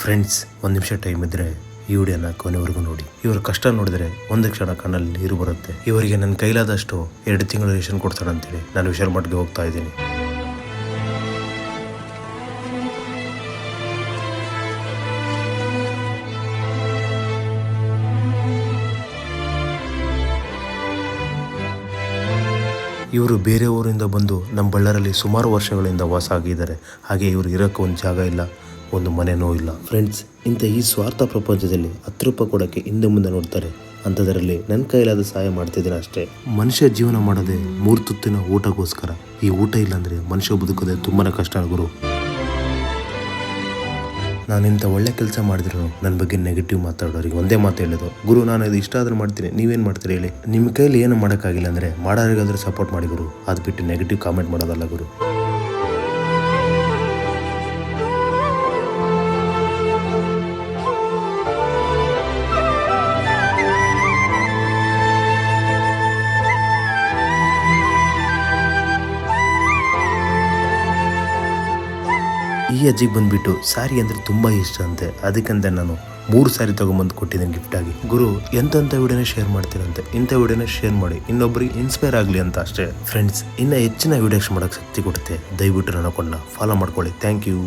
Friends, ಒಂದು ನಿಮಿಷ time ಇದ್ರೆ ಈ ವಿಡಿಯೋನ ಕೊನೆವರೆಗೂ ನೋಡಿ. ಇವರ ಕಷ್ಟ ನೋಡಿದ್ರೆ ಒಂದು ಕ್ಷಣ ಕಣ್ಣಲ್ಲಿ ನೀರು ಬರುತ್ತೆ. ಇವರಿಗೆ ನನ್ನ ಕೈಲಾದಷ್ಟು 2 ತಿಂಗಳು ರೇಷನ್ ಕೊಡ್ತಾರಂತೇಳಿ ನಾನು ವಿಶಾಲ್ ಮಾರ್ಟ್ಗೆ ಹೋಗ್ತಾ ಇದ್ದೀನಿ. ಇವರು ಬೇರೆ ಊರಿಂದ ಬಂದು ನಮ್ಮ ಬಳ್ಳಾರಲ್ಲಿ ಸುಮಾರು ವರ್ಷಗಳಿಂದ ವಾಸ ಆಗಿದ್ದಾರೆ. ಹಾಗೆ ಇವರು ಇರೋಕ್ಕೆ ಒಂದು ಜಾಗ ಇಲ್ಲ, ಒಂದು ಮನೆನೂ ಇಲ್ಲ. ಫ್ರೆಂಡ್ಸ್, ಇಂಥ ಈ ಸ್ವಾರ್ಥ ಪ್ರಪಂಚದಲ್ಲಿ 10 ರೂಪಾಯಿ ಕೊಡೋಕ್ಕೆ ಹಿಂದೆ ಮುಂದೆ ನೋಡ್ತಾರೆ. ಅಂಥದ್ರಲ್ಲಿ ನನ್ನ ಕೈಲಾದ ಸಹಾಯ ಮಾಡ್ತಿದ್ದೀನಿ ಅಷ್ಟೇ. ಮನುಷ್ಯ ಜೀವನ ಮಾಡೋದೇ 3 ತುತ್ತಿನ ಊಟಕ್ಕೋಸ್ಕರ. ಈ ಊಟ ಇಲ್ಲಾಂದರೆ ಮನುಷ್ಯ ಬದುಕೋದೇ ತುಂಬಾ ಕಷ್ಟ ಗುರು. ನಾನು ಇಂಥ ಒಳ್ಳೆ ಕೆಲಸ ಮಾಡಿದ್ರು ನನ್ನ ಬಗ್ಗೆ ನೆಗೆಟಿವ್ ಮಾತಾಡೋರಿಗೆ ಒಂದೇ ಮಾತು ಹೇಳೋದು, ಗುರು ನಾನು ಇದು ಇಷ್ಟ ಆದರೂ ಮಾಡ್ತೀನಿ, ನೀವೇನು ಮಾಡ್ತೀರಿ ಹೇಳಿ. ನಿಮ್ಮ ಕೈಲಿ ಏನು ಮಾಡೋಕ್ಕಾಗಿಲ್ಲ ಅಂದರೆ ಮಾಡೋರಿಗಾದ್ರೆ ಸಪೋರ್ಟ್ ಮಾಡಿ ಗುರು, ಅದು ಬಿಟ್ಟು ನೆಗೆಟಿವ್ ಕಾಮೆಂಟ್ ಮಾಡೋದಲ್ಲ ಗುರು. ಈ ಅಜ್ಜಿಗೆ ಬಂದ್ಬಿಟ್ಟು ಸ್ಯಾರಿ ಅಂದರೆ ತುಂಬ ಇಷ್ಟ ಅಂತೆ. ಅದಕ್ಕಂತ ನಾನು 3 ಸ್ಯಾರಿ ತೊಗೊಂಬಂದು ಕೊಟ್ಟಿದ್ದೀನಿ ಗಿಫ್ಟ್ ಆಗಿ. ಗುರು, ಎಂತೆಂಥ ವಿಡಿಯೋನ ಶೇರ್ ಮಾಡ್ತೀರಂತೆ, ಇಂಥ ವಿಡಿಯೋನ ಶೇರ್ ಮಾಡಿ ಇನ್ನೊಬ್ರಿಗೆ ಇನ್ಸ್ಪೈರ್ ಆಗಲಿ ಅಂತ ಅಷ್ಟೇ. ಫ್ರೆಂಡ್ಸ್, ಇನ್ನೂ ಹೆಚ್ಚಿನ ವಿಡಿಯೋಸ್ ಮಾಡೋಕ್ಕೆ ಶಕ್ತಿ ಕೊಡುತ್ತೆ. ದಯವಿಟ್ಟು ನನ್ನ ಅಕೌಂಟ್ನ ಫಾಲೋ ಮಾಡ್ಕೊಳ್ಳಿ. Thank you.